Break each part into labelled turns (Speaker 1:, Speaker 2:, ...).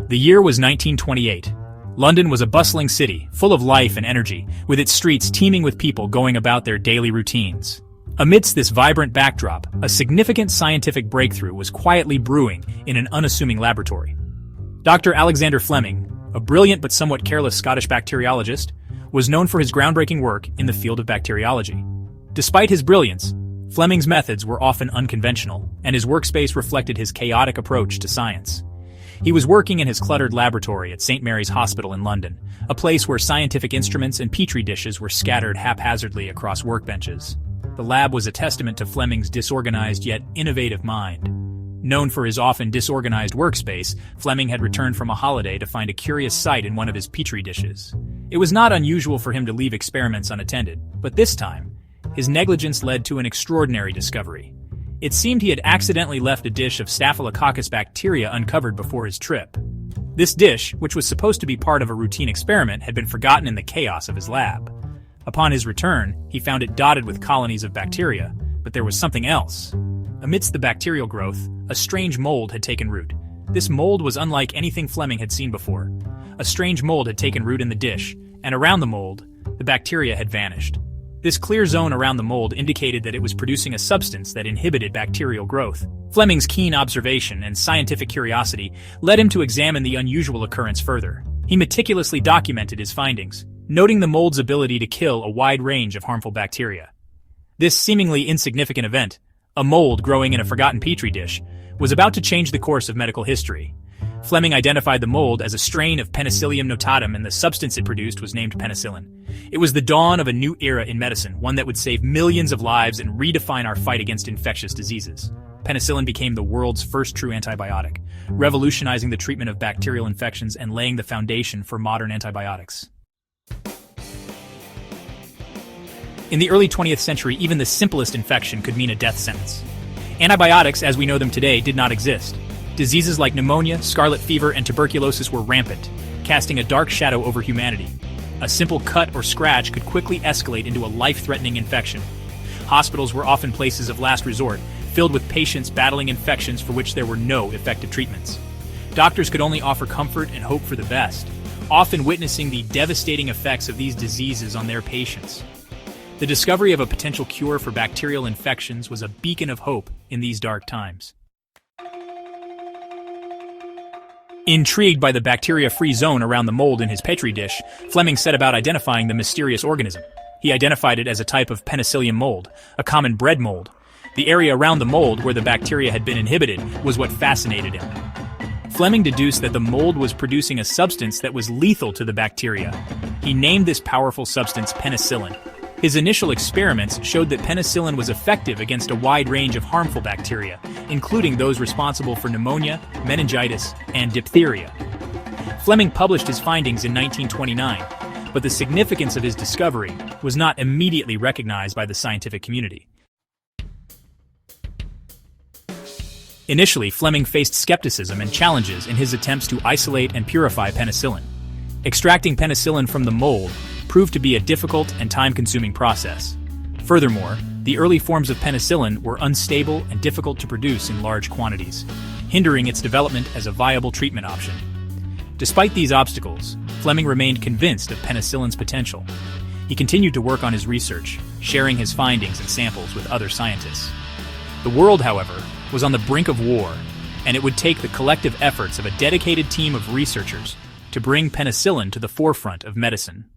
Speaker 1: The year was 1928. London was a bustling city, full of life and energy, with its streets teeming with people going about their daily routines. Amidst this vibrant backdrop, a significant scientific breakthrough was quietly brewing in an unassuming laboratory. Dr. Alexander Fleming, a brilliant but somewhat careless Scottish bacteriologist, was known for his groundbreaking work in the field of bacteriology. Despite his brilliance, Fleming's methods were often unconventional, and his workspace reflected his chaotic approach to science. He was working in his cluttered laboratory at St. Mary's Hospital in London, a place where scientific instruments and petri dishes were scattered haphazardly across workbenches. The lab was a testament to Fleming's disorganized yet innovative mind. Known for his often disorganized workspace, Fleming had returned from a holiday to find a curious sight in one of his petri dishes. It was not unusual for him to leave experiments unattended, but this time, his negligence led to an extraordinary discovery. It seemed he had accidentally left a dish of Staphylococcus bacteria uncovered before his trip. This dish, which was supposed to be part of a routine experiment, had been forgotten in the chaos of his lab. Upon his return, he found it dotted with colonies of bacteria, but there was something else. Amidst the bacterial growth, a strange mold had taken root. This mold was unlike anything Fleming had seen before. A strange mold had taken root in the dish, and around the mold, the bacteria had vanished. This clear zone around the mold indicated that it was producing a substance that inhibited bacterial growth. Fleming's keen observation and scientific curiosity led him to examine the unusual occurrence further. He meticulously documented his findings, noting the mold's ability to kill a wide range of harmful bacteria. This seemingly insignificant event, a mold growing in a forgotten petri dish, was about to change the course of medical history. Fleming identified the mold as a strain of Penicillium notatum, and the substance it produced was named penicillin. It was the dawn of a new era in medicine, one that would save millions of lives and redefine our fight against infectious diseases. Penicillin became the world's first true antibiotic, revolutionizing the treatment of bacterial infections and laying the foundation for modern antibiotics. In the early 20th century, even the simplest infection could mean a death sentence. Antibiotics, as we know them today, did not exist. Diseases like pneumonia, scarlet fever, and tuberculosis were rampant, casting a dark shadow over humanity. A simple cut or scratch could quickly escalate into a life-threatening infection. Hospitals were often places of last resort, filled with patients battling infections for which there were no effective treatments. Doctors could only offer comfort and hope for the best, often witnessing the devastating effects of these diseases on their patients. The discovery of a potential cure for bacterial infections was a beacon of hope in these dark times. Intrigued by the bacteria-free zone around the mold in his petri dish, Fleming set about identifying the mysterious organism. He identified it as a type of Penicillium mold, a common bread mold. The area around the mold where the bacteria had been inhibited was what fascinated him. Fleming deduced that the mold was producing a substance that was lethal to the bacteria. He named this powerful substance penicillin. His initial experiments showed that penicillin was effective against a wide range of harmful bacteria, including those responsible for pneumonia, meningitis, and diphtheria. Fleming published his findings in 1929, but the significance of his discovery was not immediately recognized by the scientific community. Initially, Fleming faced skepticism and challenges in his attempts to isolate and purify penicillin. Extracting penicillin from the mold proved to be a difficult and time-consuming process. Furthermore, the early forms of penicillin were unstable and difficult to produce in large quantities, hindering its development as a viable treatment option. Despite these obstacles, Fleming remained convinced of penicillin's potential. He continued to work on his research, sharing his findings and samples with other scientists. The world, however, was on the brink of war, and it would take the collective efforts of a dedicated team of researchers to bring penicillin to the forefront of medicine.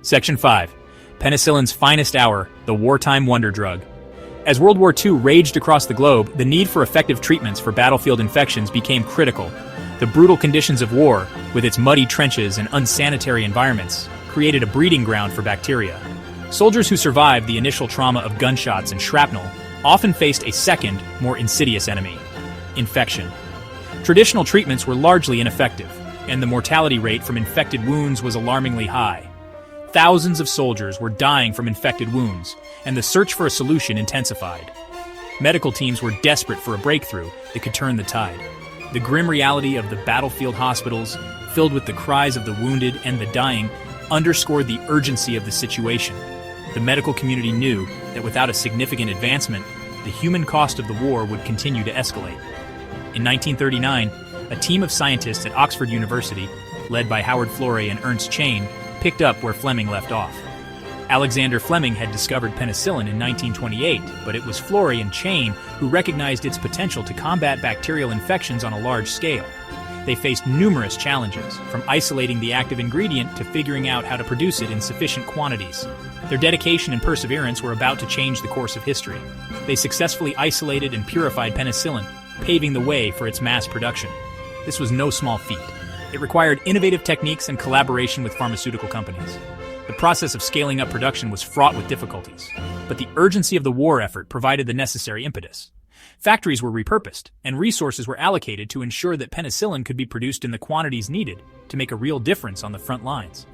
Speaker 1: Section 5. Penicillin's finest hour, the wartime wonder drug. As World War II raged across the globe, the need for effective treatments for battlefield infections became critical. The brutal conditions of war, with its muddy trenches and unsanitary environments, created a breeding ground for bacteria. Soldiers who survived the initial trauma of gunshots and shrapnel often faced a second, more insidious enemy: infection. Traditional treatments were largely ineffective, and the mortality rate from infected wounds was alarmingly high. Thousands of soldiers were dying from infected wounds, and the search for a solution intensified. Medical teams were desperate for a breakthrough that could turn the tide. The grim reality of the battlefield hospitals, filled with the cries of the wounded and the dying, underscored the urgency of the situation. The medical community knew that without a significant advancement, the human cost of the war would continue to escalate. In 1939, a team of scientists at Oxford University, led by Howard Florey and Ernst Chain, picked up where Fleming left off. Alexander Fleming had discovered penicillin in 1928, but it was Florey and Chain who recognized its potential to combat bacterial infections on a large scale. They faced numerous challenges, from isolating the active ingredient to figuring out how to produce it in sufficient quantities. Their dedication and perseverance were about to change the course of history. They successfully isolated and purified penicillin, paving the way for its mass production. This was no small feat. It required innovative techniques and collaboration with pharmaceutical companies. The process of scaling up production was fraught with difficulties, but the urgency of the war effort provided the necessary impetus. Factories were repurposed, and resources were allocated to ensure that penicillin could be produced in the quantities needed to make a real difference on the front lines.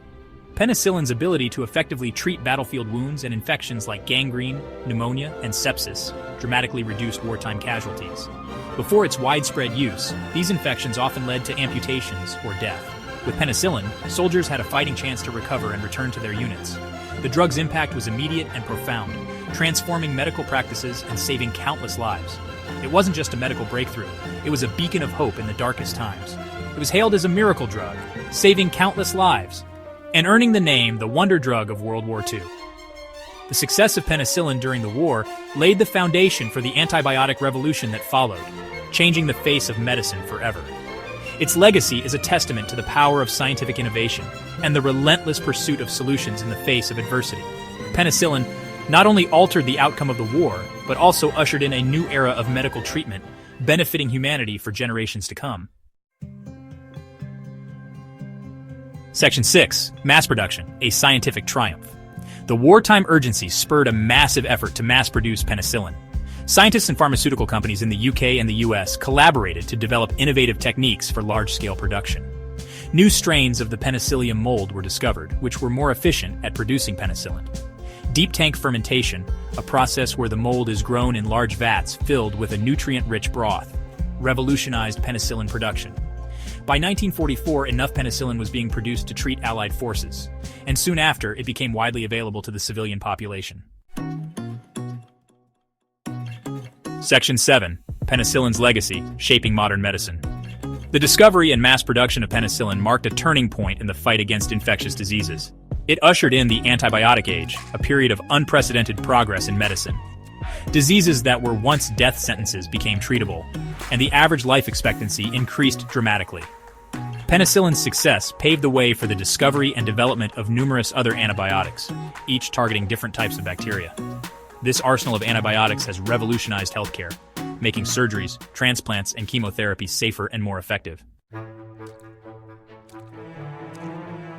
Speaker 1: Penicillin's ability to effectively treat battlefield wounds and infections like gangrene, pneumonia, and sepsis dramatically reduced wartime casualties. Before its widespread use, these infections often led to amputations or death. With penicillin, soldiers had a fighting chance to recover and return to their units. The drug's impact was immediate and profound, transforming medical practices and saving countless lives. It wasn't just a medical breakthrough, it was a beacon of hope in the darkest times. It was hailed as a miracle drug, saving countless lives, and earning the name the wonder drug of World War II. The success of penicillin during the war laid the foundation for the antibiotic revolution that followed, changing the face of medicine forever. Its legacy is a testament to the power of scientific innovation and the relentless pursuit of solutions in the face of adversity. Penicillin not only altered the outcome of the war, but also ushered in a new era of medical treatment, benefiting humanity for generations to come. Section 6. Mass production, a scientific triumph. The wartime urgency spurred a massive effort to mass-produce penicillin. Scientists and pharmaceutical companies in the UK and the US collaborated to develop innovative techniques for large-scale production. New strains of the Penicillium mold were discovered, which were more efficient at producing penicillin. Deep tank fermentation, a process where the mold is grown in large vats filled with a nutrient-rich broth, revolutionized penicillin production. By 1944, enough penicillin was being produced to treat Allied forces, and soon after, it became widely available to the civilian population. Section 7. Penicillin's legacy, shaping modern medicine. The discovery and mass production of penicillin marked a turning point in the fight against infectious diseases. It ushered in the antibiotic age, a period of unprecedented progress in medicine. Diseases that were once death sentences became treatable, and the average life expectancy increased dramatically. Penicillin's success paved the way for the discovery and development of numerous other antibiotics, each targeting different types of bacteria. This arsenal of antibiotics has revolutionized healthcare, making surgeries, transplants, and chemotherapy safer and more effective.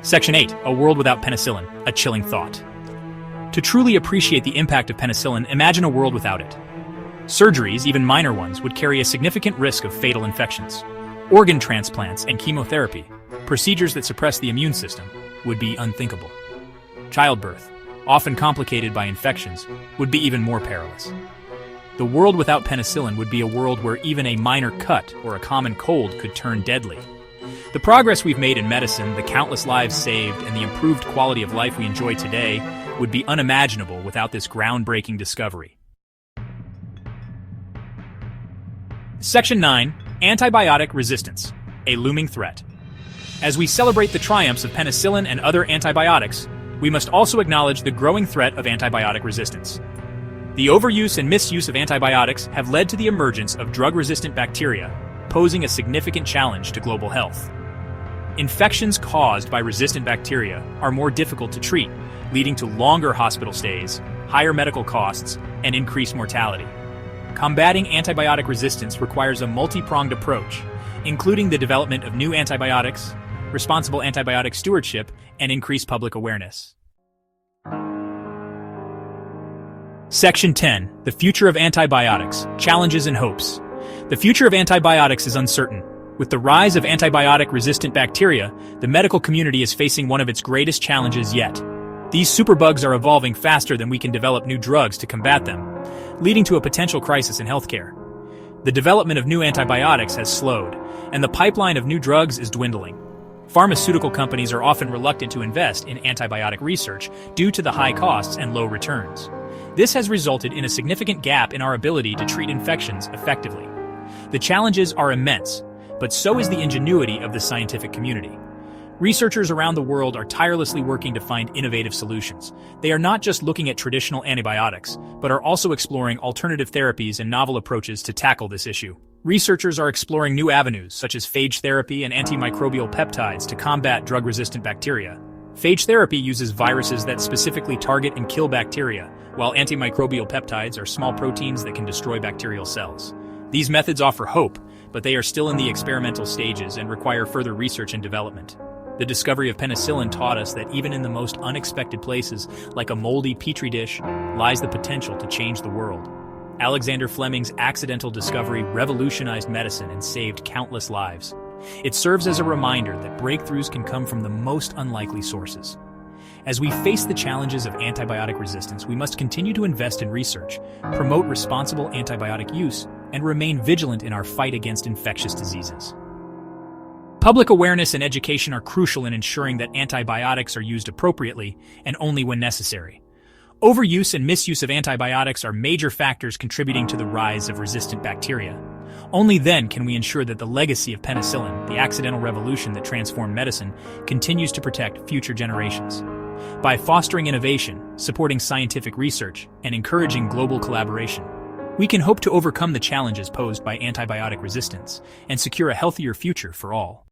Speaker 1: Section 8. A world without penicillin, a chilling thought. To truly appreciate the impact of penicillin, imagine a world without it. Surgeries, even minor ones, would carry a significant risk of fatal infections. Organ transplants and chemotherapy, procedures that suppress the immune system, would be unthinkable. Childbirth, often complicated by infections, would be even more perilous. The world without penicillin would be a world where even a minor cut or a common cold could turn deadly. The progress we've made in medicine, the countless lives saved, and the improved quality of life we enjoy today would be unimaginable without this groundbreaking discovery. Section 9. Antibiotic resistance, a looming threat. As we celebrate the triumphs of penicillin and other antibiotics, we must also acknowledge the growing threat of antibiotic resistance. The overuse and misuse of antibiotics have led to the emergence of drug-resistant bacteria, posing a significant challenge to global health. Infections caused by resistant bacteria are more difficult to treat, leading to longer hospital stays, higher medical costs, and increased mortality. Combating antibiotic resistance requires a multi-pronged approach, including the development of new antibiotics, responsible antibiotic stewardship, and increased public awareness. Section 10. The future of antibiotics, challenges and hopes. The future of antibiotics is uncertain. With the rise of antibiotic-resistant bacteria, the medical community is facing one of its greatest challenges yet. These superbugs are evolving faster than we can develop new drugs to combat them, leading to a potential crisis in healthcare. The development of new antibiotics has slowed, and the pipeline of new drugs is dwindling. Pharmaceutical companies are often reluctant to invest in antibiotic research due to the high costs and low returns. This has resulted in a significant gap in our ability to treat infections effectively. The challenges are immense, but so is the ingenuity of the scientific community. Researchers around the world are tirelessly working to find innovative solutions. They are not just looking at traditional antibiotics, but are also exploring alternative therapies and novel approaches to tackle this issue. Researchers are exploring new avenues, such as phage therapy and antimicrobial peptides to combat drug-resistant bacteria. Phage therapy uses viruses that specifically target and kill bacteria, while antimicrobial peptides are small proteins that can destroy bacterial cells. These methods offer hope, but they are still in the experimental stages and require further research and development. The discovery of penicillin taught us that even in the most unexpected places, like a moldy petri dish, lies the potential to change the world. Alexander Fleming's accidental discovery revolutionized medicine and saved countless lives. It serves as a reminder that breakthroughs can come from the most unlikely sources. As we face the challenges of antibiotic resistance, we must continue to invest in research, promote responsible antibiotic use, and remain vigilant in our fight against infectious diseases. Public awareness and education are crucial in ensuring that antibiotics are used appropriately and only when necessary. Overuse and misuse of antibiotics are major factors contributing to the rise of resistant bacteria. Only then can we ensure that the legacy of penicillin, the accidental revolution that transformed medicine, continues to protect future generations. By fostering innovation, supporting scientific research, and encouraging global collaboration, we can hope to overcome the challenges posed by antibiotic resistance and secure a healthier future for all.